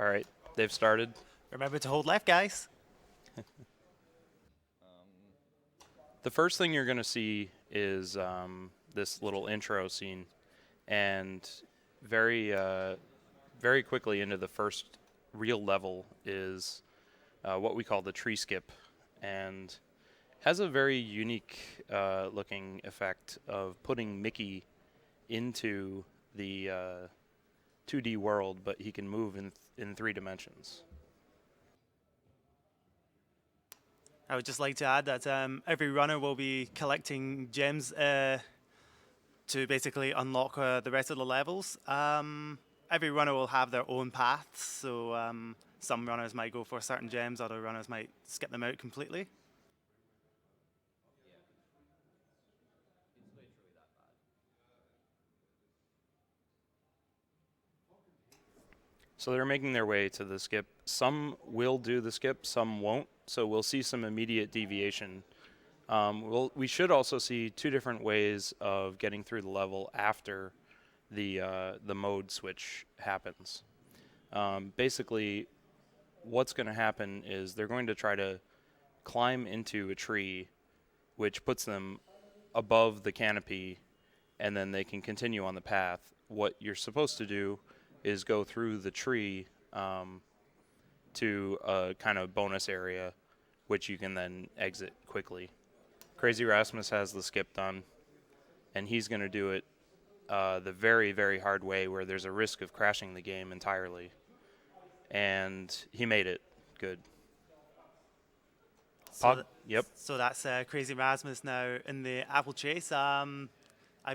All right, they've started. Remember to hold left, guys. The first thing you're going to see is this little intro scene, and very, very quickly into the first real level is what we call the tree skip, and has a very unique looking effect of putting Mickey into the 2D world, but he can move in 3 dimensions. I would just like to add that every runner will be collecting gems to basically unlock the rest of the levels. Every runner will have their own paths, so some runners might go for certain gems, other runners might skip them out completely. So they're making their way to the skip. Some will do the skip, some won't. So we'll see some immediate deviation. We should also see 2 different ways of getting through the level after the mode switch happens. Basically, what's going to happen is they're going to try to climb into a tree, which puts them above the canopy, and then they can continue on the path. What you're supposed to do is go through the tree to a kind of bonus area, which you can then exit quickly. KrazyRasmus has the skip done, and he's going to do it the very, very hard way where there's a risk of crashing the game entirely. And he made it good. Yep. So that's KrazyRasmus now in the Apple Chase. I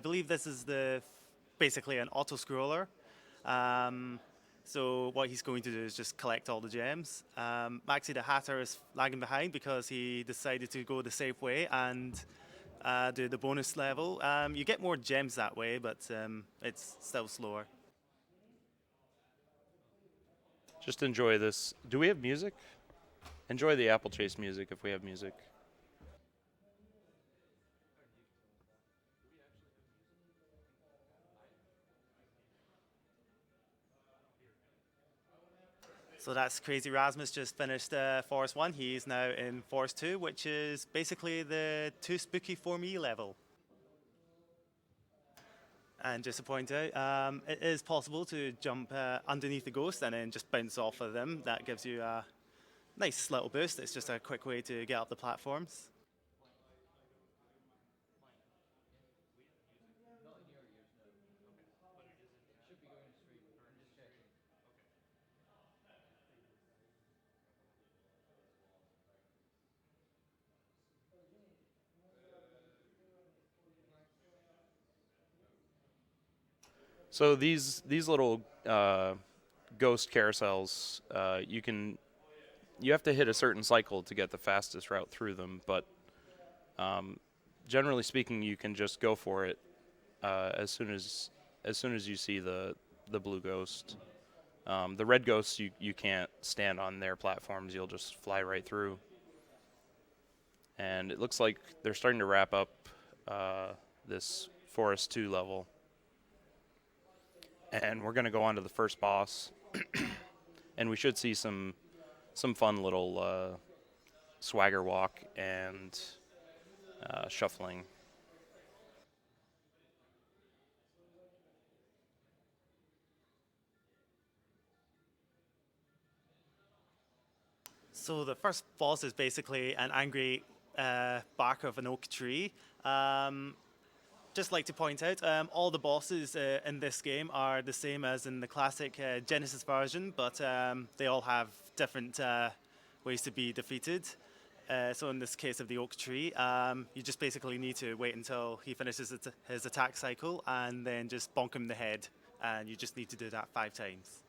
believe this is basically an auto scroller. So what he's going to do is just collect all the gems. MaxieTheHatter is lagging behind because he decided to go the safe way and do the bonus level. You get more gems that way, but it's still slower. Just enjoy this. Do we have music? Enjoy the Apple Chase music if we have music. So that's KrazyRasmus just finished Forest 1. He's now in Forest 2, which is basically the Too Spooky For Me level. And just to point out, it is possible to jump underneath the ghost and then just bounce off of them. That gives you a nice little boost. It's just a quick way to get up the platforms. So these little ghost carousels, you have to hit a certain cycle to get the fastest route through them, but generally speaking, you can just go for it as soon as you see the blue ghost. The red ghosts you can't stand on their platforms; you'll just fly right through. And it looks like they're starting to wrap up this Forest 2 level. And we're going to go on to the first boss. And we should see some fun little swagger walk and shuffling. So the first boss is basically an angry bark of an oak tree. Just like to point out, all the bosses in this game are the same as in the classic Genesis version, but they all have different ways to be defeated. So in this case of the oak tree, you just basically need to wait until he finishes his attack cycle and then just bonk him in the head. And you just need to do that 5 times.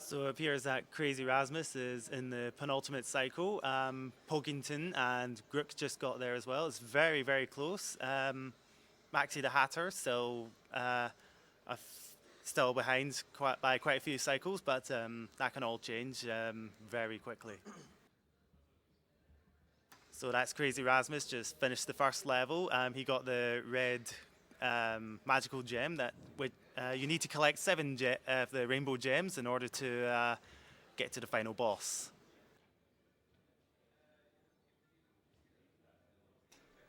So it appears that KrazyRasmus is in the penultimate cycle. Pogington and Grukk just got there as well. It's very, very close. MaxieTheHatter still still behind by quite a few cycles, but that can all change very quickly. So that's KrazyRasmus just finished the first level. He got the red magical gem that you need to collect 7 of the rainbow gems in order to get to the final boss.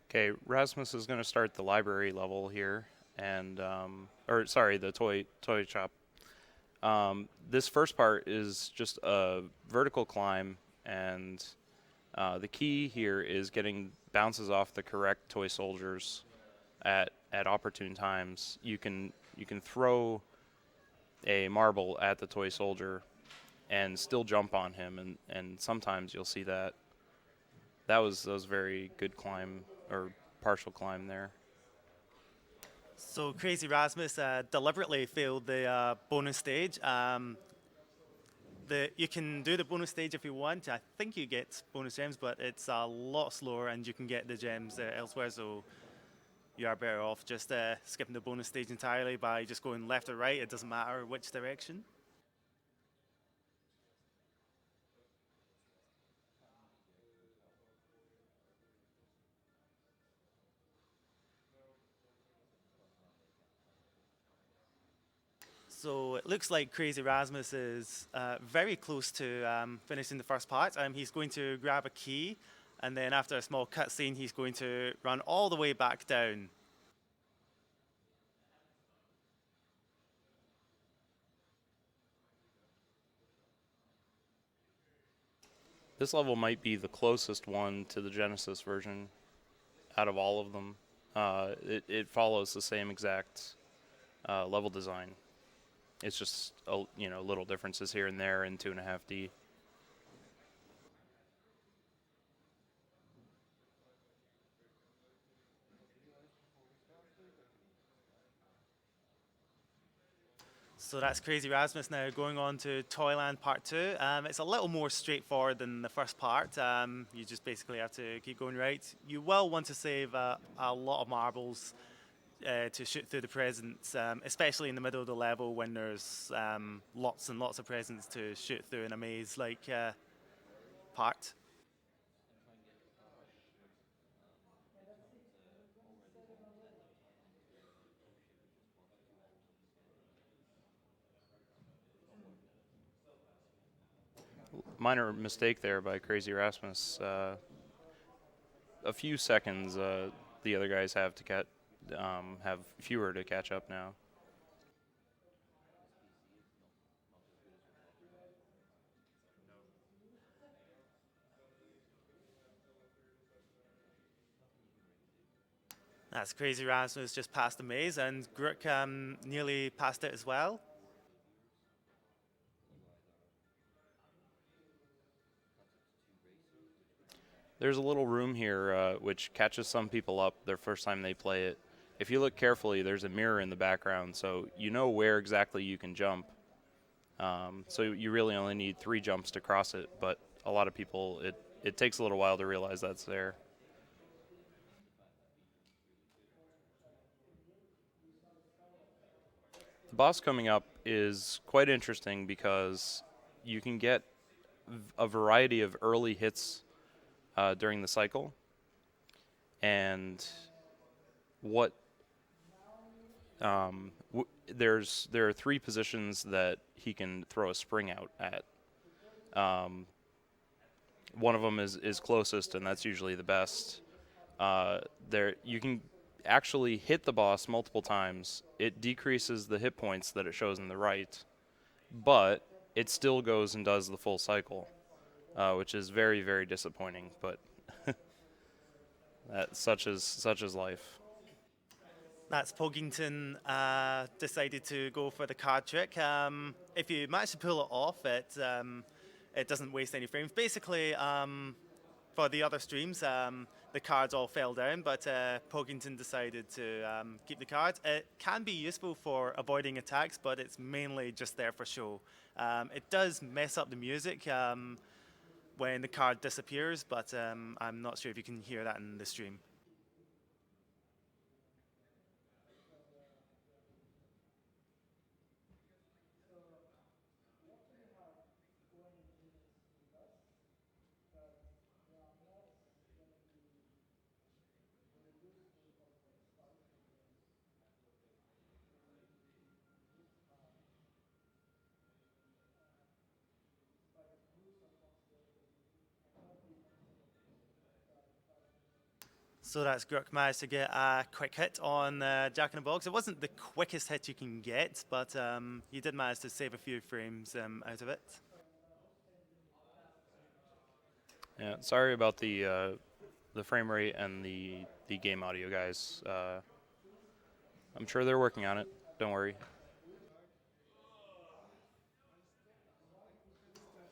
Okay, Rasmus is going to start the library level here, and or sorry, the toy shop. This first part is just a vertical climb, and the key here is getting bounces off the correct toy soldiers at opportune times. You can throw a marble at the toy soldier and still jump on him, and sometimes you'll see that. That was very good climb or partial climb there. So KrazyRasmus deliberately failed the bonus stage. You can do the bonus stage if you want. I think you get bonus gems, but it's a lot slower, and you can get the gems elsewhere. So you are better off just skipping the bonus stage entirely by just going left or right. It doesn't matter which direction. So it looks like KrazyRasmus is very close to finishing the first part. He's going to grab a key, and then after a small cutscene, he's going to run all the way back down. This level might be the closest one to the Genesis version out of all of them. It follows the same exact level design. It's just little differences here and there in 2.5D. So that's KrazyRasmus now going on to Toyland Part 2. It's a little more straightforward than the first part. You just basically have to keep going right. You will want to save a lot of marbles to shoot through the presents, especially in the middle of the level when there's lots and lots of presents to shoot through in a maze-like part. Minor mistake there by KrazyRasmus. A few seconds the other guys have to have fewer to catch up now. That's KrazyRasmus just passed the maze, and Grukk nearly passed it as well. There's a little room here which catches some people up their first time they play it. If you look carefully, there's a mirror in the background, so you know where exactly you can jump. So you really only need 3 jumps to cross it, but a lot of people, it takes a little while to realize that's there. The boss coming up is quite interesting because you can get a variety of early hits during the cycle, and what there are 3 positions that he can throw a spring out at. One of them is closest, and that's usually the best. There you can actually hit the boss multiple times. It decreases the hit points that it shows in the right, but it still goes and does the full cycle, which is very, very disappointing. But such is life. That's Pogington decided to go for the card trick. If you manage to pull it off, it doesn't waste any frames. Basically, for the other streams, the cards all fell down, but Pogington decided to keep the cards. It can be useful for avoiding attacks, but it's mainly just there for show. It does mess up the music when the card disappears, but I'm not sure if you can hear that in the stream. So that's Grukk managed to get a quick hit on Jack in the Box. It wasn't the quickest hit you can get, but he did manage to save a few frames out of it. Yeah, sorry about the frame rate and the game audio, guys. I'm sure they're working on it. Don't worry.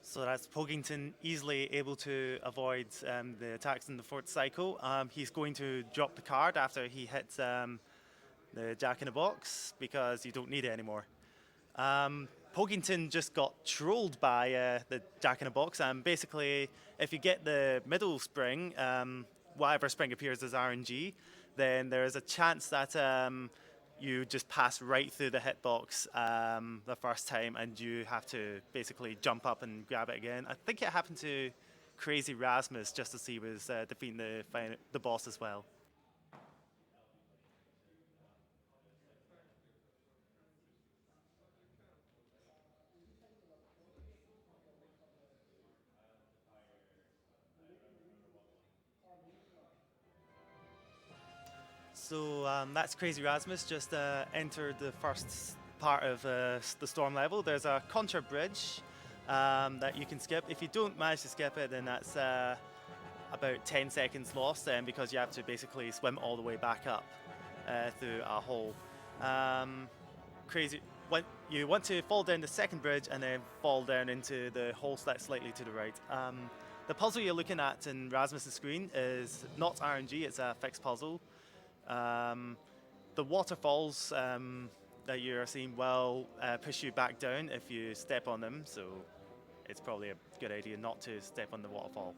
So that's Pogington easily able to avoid the attacks in the fourth cycle. He's going to drop the card after he hits the Jack in the Box because you don't need it anymore. Pogington just got trolled by the Jack in the Box, and basically, if you get the middle spring, whatever spring appears as RNG, then there is a chance that you just pass right through the hitbox the first time, and you have to basically jump up and grab it again. I think it happened to KrazyRasmus just as he was defeating the boss as well. So that's KrazyRasmus just entered the first part of the storm level. There's a contra bridge that you can skip. If you don't manage to skip it, then that's about 10 seconds lost because you have to basically swim all the way back up through a hole. You want to fall down the second bridge and then fall down into the hole slightly to the right. The puzzle you're looking at in Rasmus's screen is not RNG, it's a fixed puzzle. The waterfalls that you're seeing will push you back down if you step on them, so it's probably a good idea not to step on the waterfall.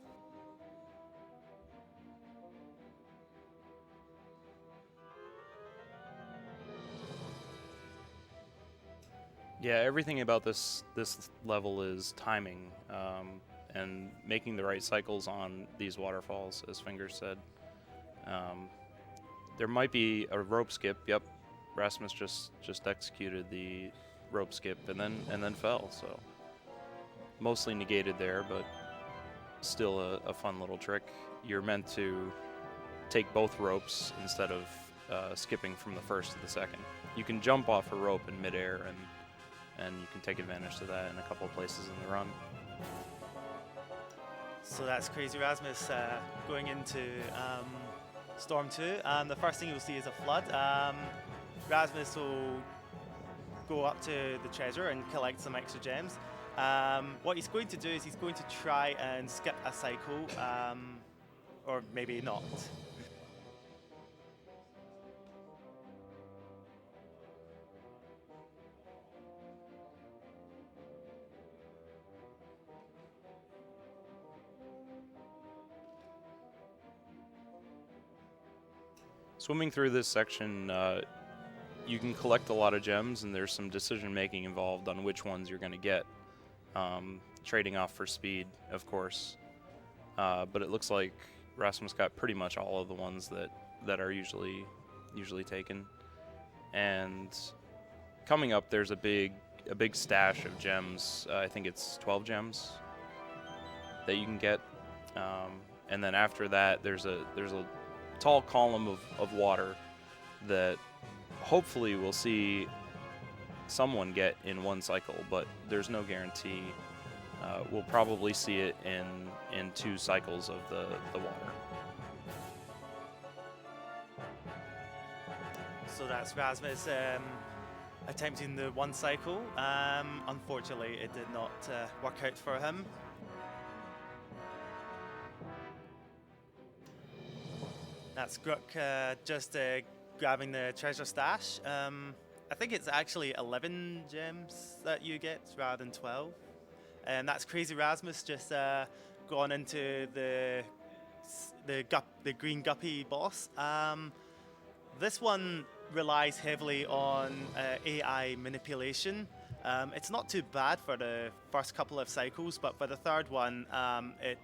Yeah, everything about this level is timing and making the right cycles on these waterfalls, as Fingers said. There might be a rope skip. Yep, Rasmus just executed the rope skip and then fell. So mostly negated there, but still a fun little trick. You're meant to take both ropes instead of skipping from the first to the second. You can jump off a rope in midair and you can take advantage of that in a couple of places in the run. So that's KrazyRasmus going into Storm 2. The first thing you'll see is a flood. Rasmus will go up to the treasure and collect some extra gems. What he's going to do is he's going to try and skip a cycle, or maybe not. Swimming through this section, you can collect a lot of gems, and there's some decision making involved on which ones you're going to get. Trading off for speed, of course. But it looks like Rasmus got pretty much all of the ones that are usually taken. And coming up, there's a big stash of gems. I think it's 12 gems that you can get. And then after that, there's a tall column of water that hopefully we'll see someone get in one cycle, but there's no guarantee. We'll probably see it in 2 cycles of the water. So that's Rasmus attempting the one cycle. Unfortunately, it did not work out for him. That's Grukk just grabbing the treasure stash. I think it's actually 11 gems that you get rather than 12. And that's KrazyRasmus just gone into the green guppy boss. This one relies heavily on AI manipulation. It's not too bad for the first couple of cycles, but for the third one, it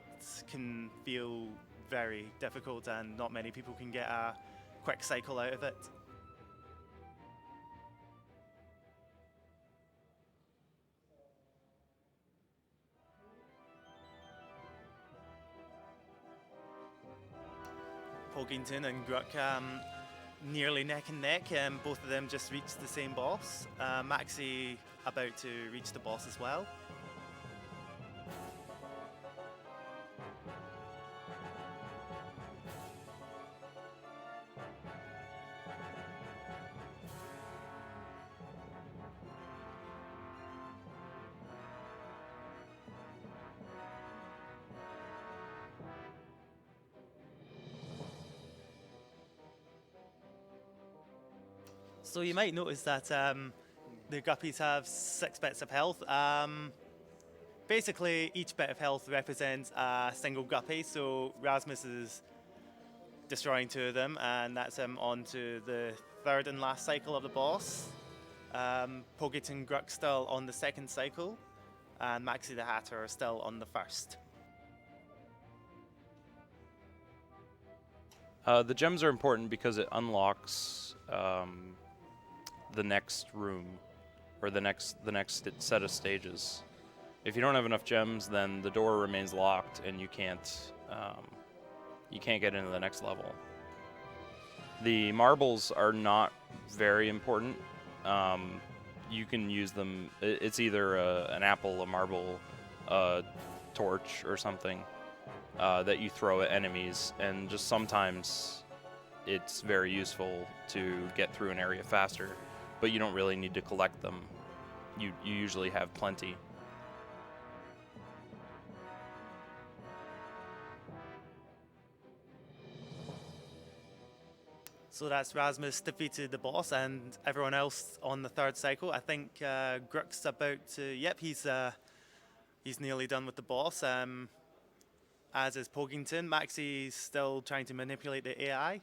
can feel very difficult, and not many people can get a quick cycle out of it. Pogington and Grukk nearly neck and neck. Both of them just reached the same boss. Maxie about to reach the boss as well. So you might notice that the guppies have 6 bits of health. Basically, each bit of health represents a single guppy, so Rasmus is destroying 2 of them, and that's him on to the 3rd and last cycle of the boss. Pogington and Grukk still on the 2nd cycle, and MaxieTheHatter are still on the 1st. The gems are important because it unlocks the next room, or the next set of stages. If you don't have enough gems, then the door remains locked, and you can't get into the next level. The marbles are not very important. You can use them. It's either an apple, a marble, a torch, or something that you throw at enemies, and just sometimes it's very useful to get through an area faster, but you don't really need to collect them. You usually have plenty. So that's Rasmus defeated the boss and everyone else on the 3rd cycle. I think Grukk's about to. Yep, he's nearly done with the boss. As is Pogington. Maxie's still trying to manipulate the AI.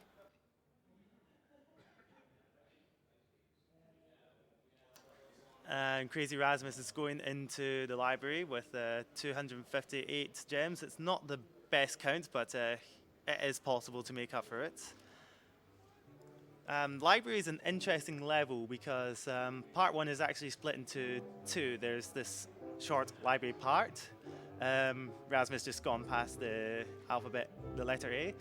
And KrazyRasmus is going into the library with 258 gems. It's not the best count, but it is possible to make up for it. Library is an interesting level because part 1 is actually split into 2. There's this short library part. Rasmus just gone past the alphabet, the letter A.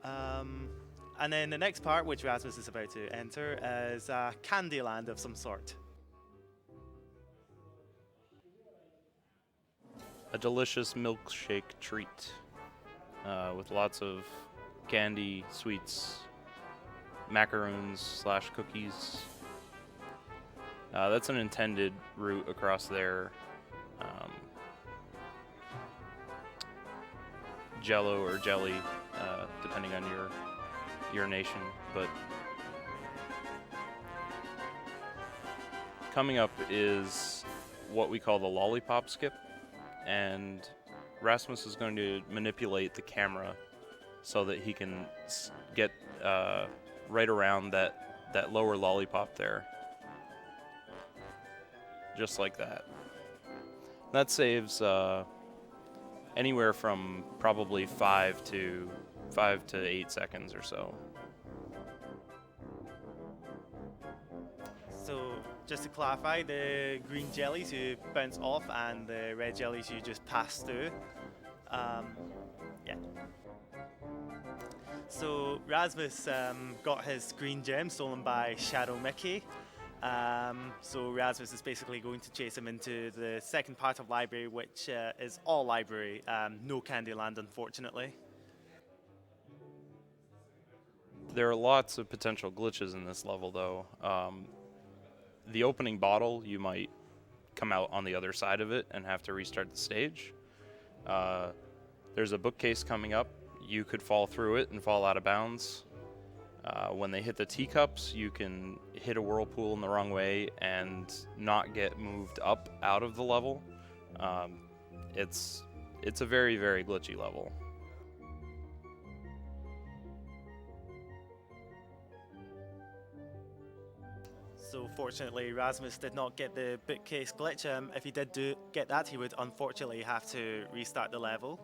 And then the next part, which Rasmus is about to enter, is a candy land of some sort. A delicious milkshake treat with lots of candy, sweets, macaroons / cookies. That's an intended route across there. Jello or jelly, depending on your nation. But coming up is what we call the lollipop skip, and Rasmus is going to manipulate the camera so that he can get right around that lower lollipop there, just like that. That saves anywhere from probably 5 to 8 seconds or so. So just to clarify, the green jellies you bounce off and the red jellies you just pass through. Yeah. So Rasmus got his green gem stolen by Shadow Mickey. So Rasmus is basically going to chase him into the 2nd part of library, which is all library, no Candyland, unfortunately. There are lots of potential glitches in this level, though. The opening bottle, you might come out on the other side of it and have to restart the stage. There's a bookcase coming up. You could fall through it and fall out of bounds. When they hit the teacups, you can hit a whirlpool in the wrong way and not get moved up out of the level. It's a very, very glitchy level. So fortunately, Rasmus did not get the bookcase glitch. If he did get that, he would unfortunately have to restart the level.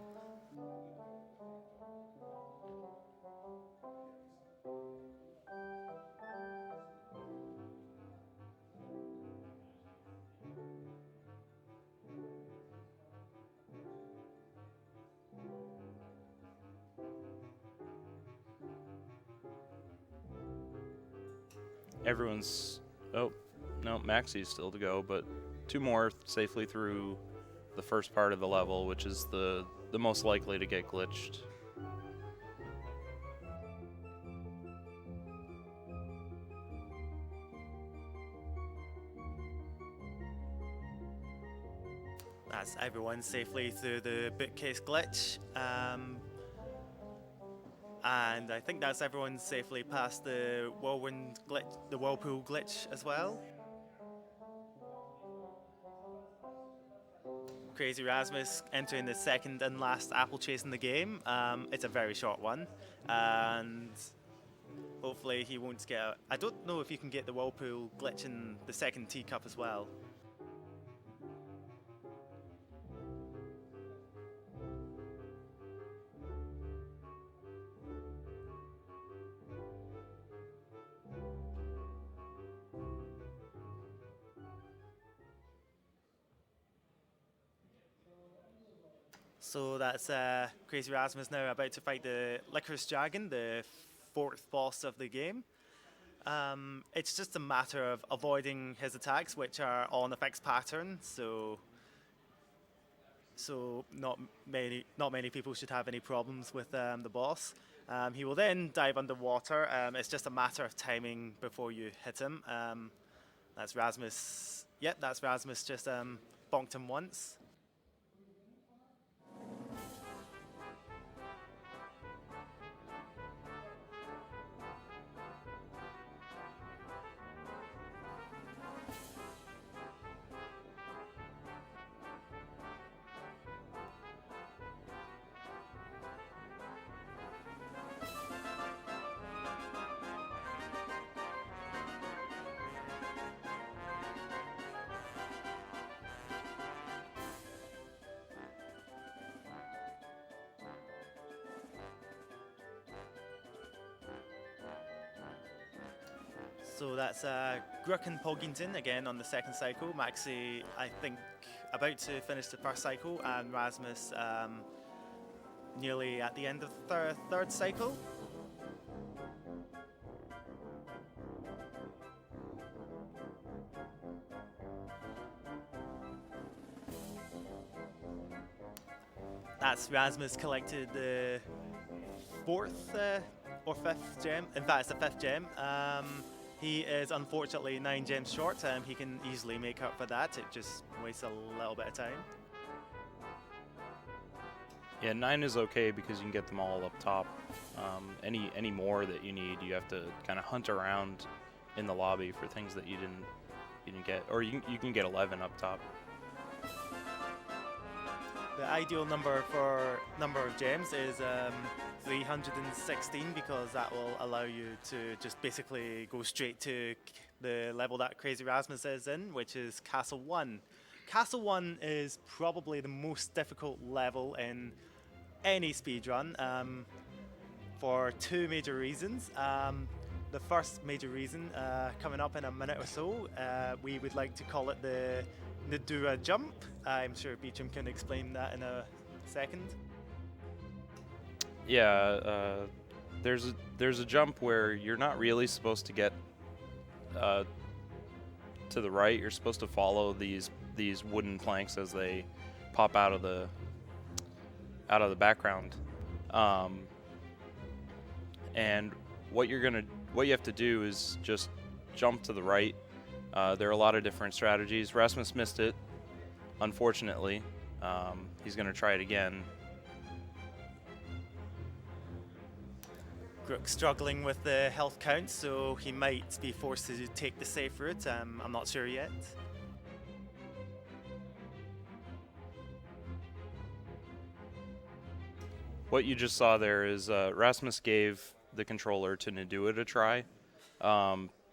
everyone's... Oh, no, Maxie's still to go, but 2 more safely through the first part of the level, which is the most likely to get glitched. That's everyone safely through the bookcase glitch. And I think that's everyone safely past the whirlwind glitch, the whirlpool glitch as well. KrazyRasmus entering the second and last apple chase in the game. It's a very short one, and hopefully he won't get. I don't know if you can get the whirlpool glitch in the second teacup as well. So that's KrazyRasmus now about to fight the Licorice Dragon, the 4th boss of the game. It's just a matter of avoiding his attacks, which are on a fixed pattern. So not many people should have any problems with the boss. He will then dive underwater. It's just a matter of timing before you hit him. That's Rasmus. Yep, that's Rasmus. Just bonked him once. So that's Grukk and Pogington again on the second cycle. Maxie, I think, about to finish the first cycle, and Rasmus nearly at the end of the third cycle. That's Rasmus collected the 4th or 5th gem. In fact, it's the 5th gem. He is unfortunately 9 gems short. He can easily make up for that. It just wastes a little bit of time. Yeah, 9 is okay because you can get them all up top. Any more that you need, you have to kind of hunt around in the lobby for things that you didn't get, or you can get 11 up top. The ideal number for number of gems is 316 because that will allow you to just basically go straight to the level that KrazyRasmus is in, which is Castle 1. Castle 1 is probably the most difficult level in any speedrun for 2 major reasons. The first major reason, coming up in a minute or so, we would like to call it the Nadua jump. I'm sure Beecham can explain that in a second. Yeah, there's a jump where you're not really supposed to get to the right. You're supposed to follow these wooden planks as they pop out of the background. And what you have to do is just jump to the right. There are a lot of different strategies. Rasmus missed it, unfortunately. He's going to try it again. Grukk struggling with the health count, so he might be forced to take the safe route. I'm not sure yet. What you just saw there is Rasmus gave the controller to Nadua to try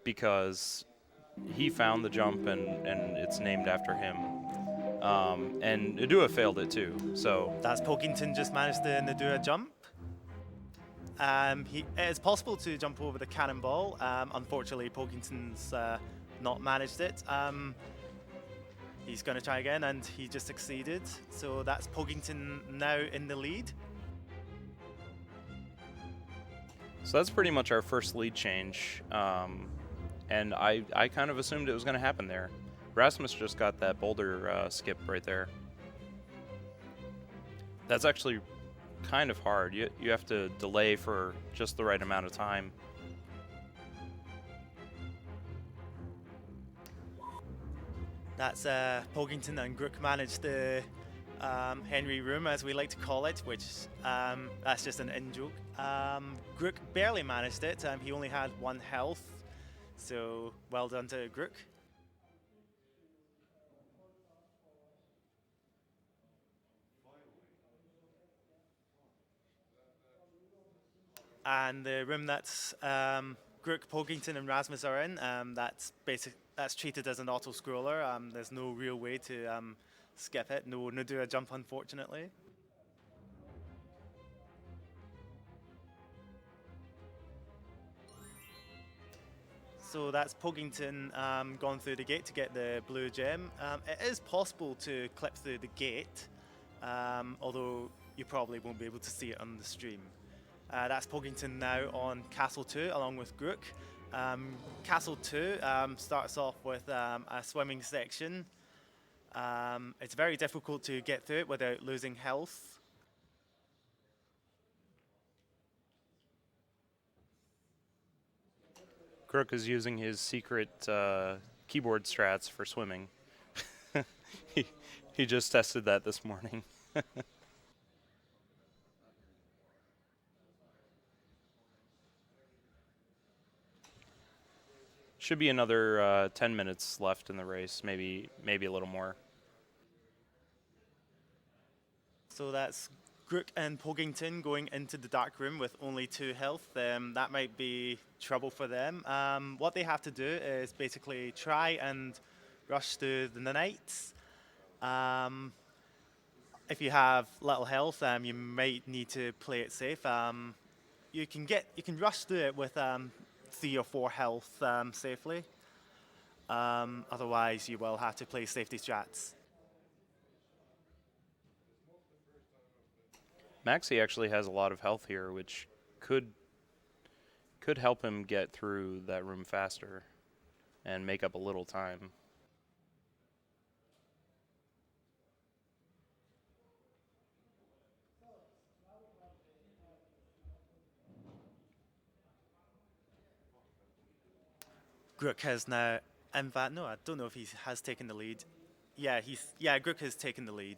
because he found the jump and it's named after him. And Nadua failed it too. So that's Pogington just managed the Nadua jump. It's possible to jump over the cannonball. Unfortunately, Pogington's not managed it. He's going to try again, and he just succeeded. So that's Pogington now in the lead. So that's pretty much our first lead change. and I kind of assumed it was going to happen there. Rasmus just got that boulder skip right there. That's actually kind of hard. You have to delay for just the right amount of time. That's Pogington and Grukk managed the Henry room, as we like to call it, which that's just an in-joke. Grukk barely managed it. He only had 1 health, so well done to Grukk. And the room that's Grukk, Pogington, and Rasmus are in, that's treated as an auto-scroller. There's no real way to skip it. No do a jump, unfortunately. So that's Pogington gone through the gate to get the blue gem. It is possible to clip through the gate, although you probably won't be able to see it on the stream. That's Pogington now on Castle 2 along with Grukk. Castle 2 starts off with a swimming section. It's very difficult to get through it without losing health. Grukk is using his secret keyboard strats for swimming. he just tested that this morning. Should be another 10 minutes left in the race, maybe a little more. So that's Grukk and Pogington going into the dark room with only 2 health. That might be trouble for them. What they have to do is basically try and rush through the nights. If you have little health, you might need to play it safe. You can rush through it with 3 or 4 health safely. Otherwise, you will have to play safety strats. Maxie actually has a lot of health here, which could help him get through that room faster and make up a little time. Grukk has now, in fact, no, I don't know if he has taken the lead. Yeah, Grukk has taken the lead.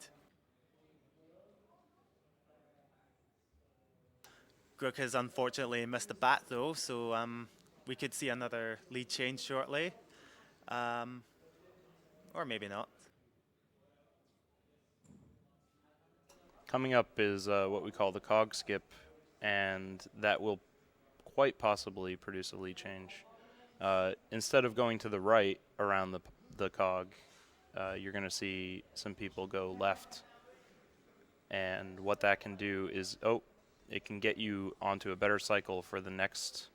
Grukk has unfortunately missed the bat though, so we could see another lead change shortly. Or maybe not. Coming up is what we call the cog skip, and that will quite possibly produce a lead change. Instead of going to the right around the cog, you're going to see some people go left. And what that can do is, it can get you onto a better cycle for the next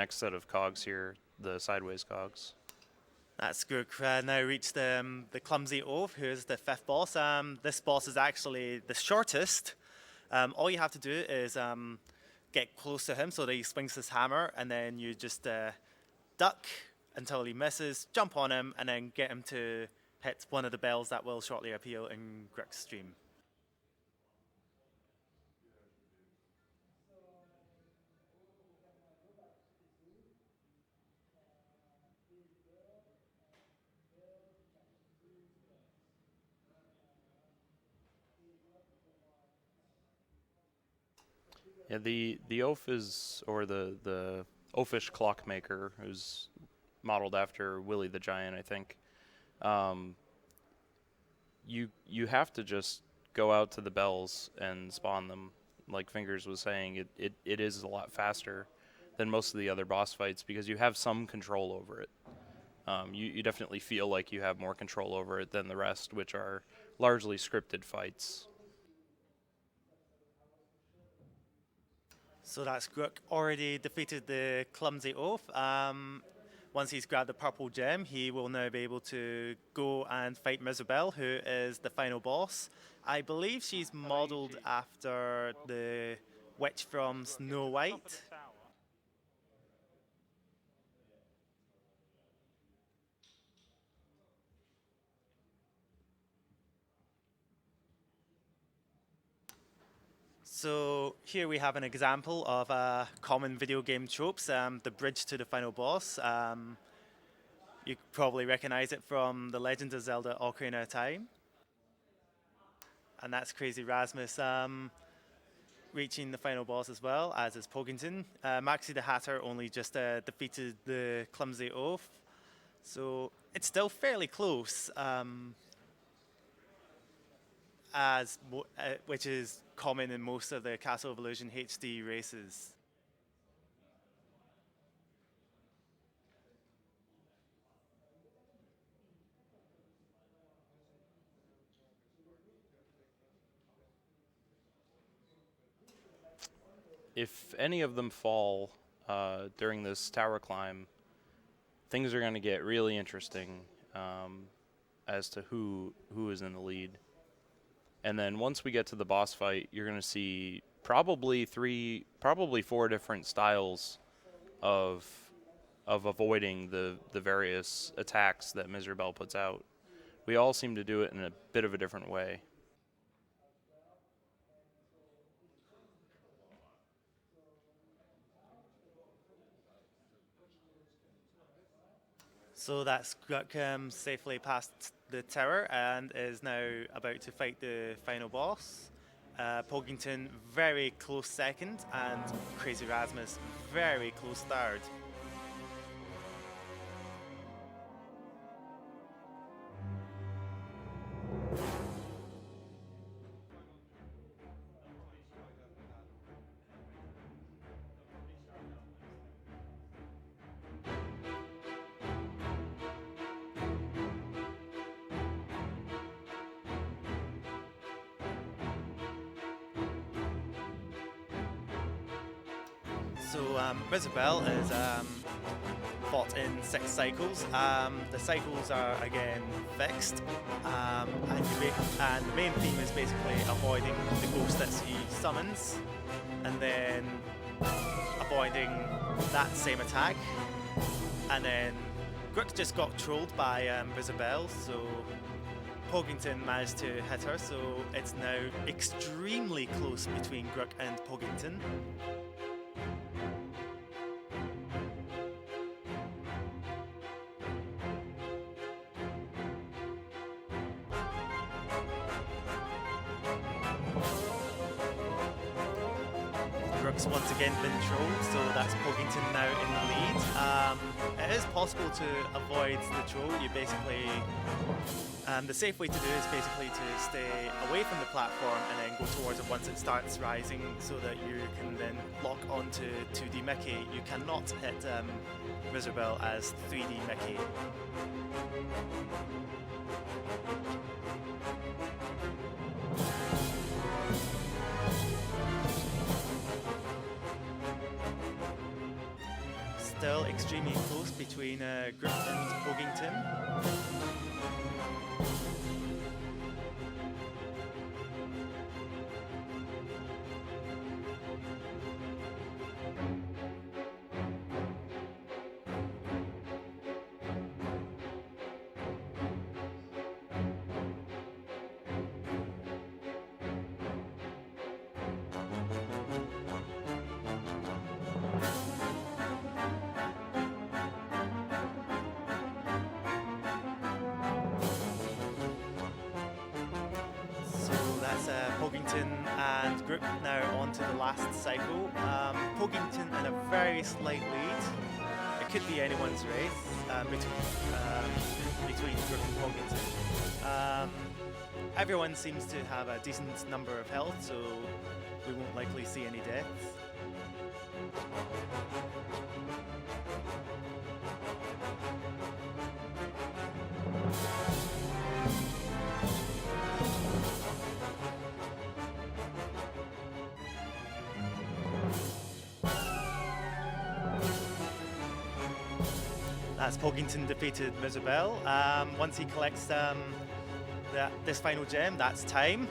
set of cogs here, the sideways cogs. That's Grukk now reached the clumsy oaf, who is the 5th boss. This boss is actually the shortest. All you have to do is get close to him so that he swings his hammer, and then you just duck until he misses, jump on him, and then get him to hit one of the bells that will shortly appear in Grukk's stream. Yeah, the oaf is, or the oafish clockmaker, who's modeled after Willie the Giant, I think. You have to just go out to the bells and spawn them. Like Fingers was saying, it is a lot faster than most of the other boss fights because you have some control over it. You definitely feel like you have more control over it than the rest, which are largely scripted fights. So that's Grukk already defeated the clumsy oaf. Once he's grabbed the purple gem, he will now be able to go and fight Miserabelle, who is the final boss. I believe she's modeled after the witch from Snow White. So here we have an example of common video game tropes, the bridge to the final boss. You probably recognize it from The Legend of Zelda Ocarina of Time. And that's KrazyRasmus reaching the final boss as well, as is Pogington. MaxieTheHatter only just defeated the clumsy oaf. So it's still fairly close, which is common in most of the Castle of Illusion HD races. If any of them fall during this tower climb, things are going to get really interesting as to who is in the lead. And then once we get to the boss fight, you're going to see probably 4 different styles of avoiding the various attacks that Miserabell puts out. We all seem to do it in a bit of a different way. So that's Grukk safely past the tower and is now about to fight the final boss. Pogington very close second and KrazyRasmus very close third. So Miserabell is fought in 6 cycles. The cycles are again fixed, and the main theme is basically avoiding the ghost that he summons, and then avoiding that same attack. And then Grukk just got trolled by Miserabell, so Pogington managed to hit her, so it's now extremely close between Grukk and Pogington. Grukk's once again been trolled, so that's Pogington now in the lead. It is possible to avoid the troll. You basically, the safe way to do it is basically to stay away from the platform and then go towards it once it starts rising, so that you can then lock onto 2D Mickey. You cannot hit Miserabell as 3D Mickey. Still extremely close between Grukk and Pogington. Pogington and Grukk now on to the last cycle. Pogington in a very slight lead. It could be anyone's race between Grukk and Pogington. Everyone seems to have a decent number of health, so we won't likely see any deaths. As Pogington defeated Miserabell. Once he collects this final gem, that's time.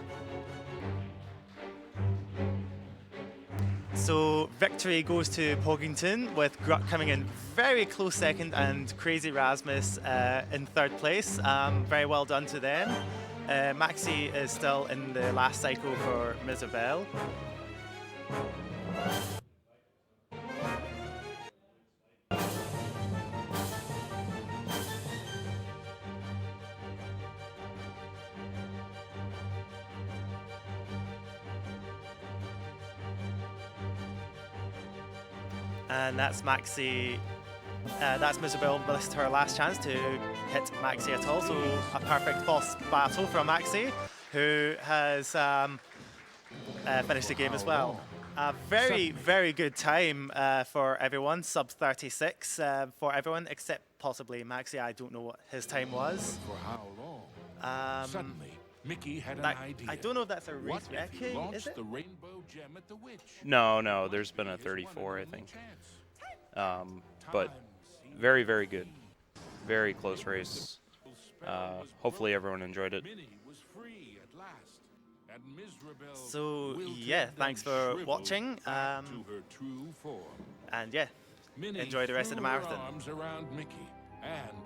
So victory goes to Pogington, with Grukk coming in very close second and KrazyRasmus in third place. Very well done to them. Maxie is still in the last cycle for Miserabell. And that's Maxie. That's Miserable missed her last chance to hit Maxie at all. So a perfect boss battle from Maxie, who has finished the game as well. A very good time for everyone. Sub 36 for everyone except possibly Maxie. I don't know what his time was. For how long? Suddenly, Mickey had an idea. I don't know if that's a What race if he record, launched is it? the rainbow gem at the witch? No, there's been a 34, I think. But very good. Very close race. Hopefully everyone enjoyed it. So yeah, thanks for watching. And yeah, enjoy the rest of the marathon. Arms around Mickey, and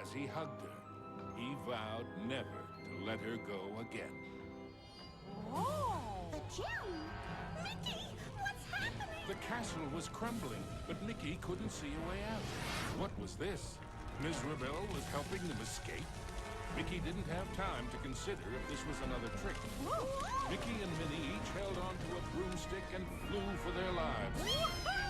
as he hugged her, he vowed never to let her go again. Oh, the gem! Mickey, what's happening? The castle was crumbling, but Mickey couldn't see a way out. What was this? Miserable was helping them escape? Mickey didn't have time to consider if this was another trick. Mickey and Minnie each held onto a broomstick and flew for their lives. Woohoo!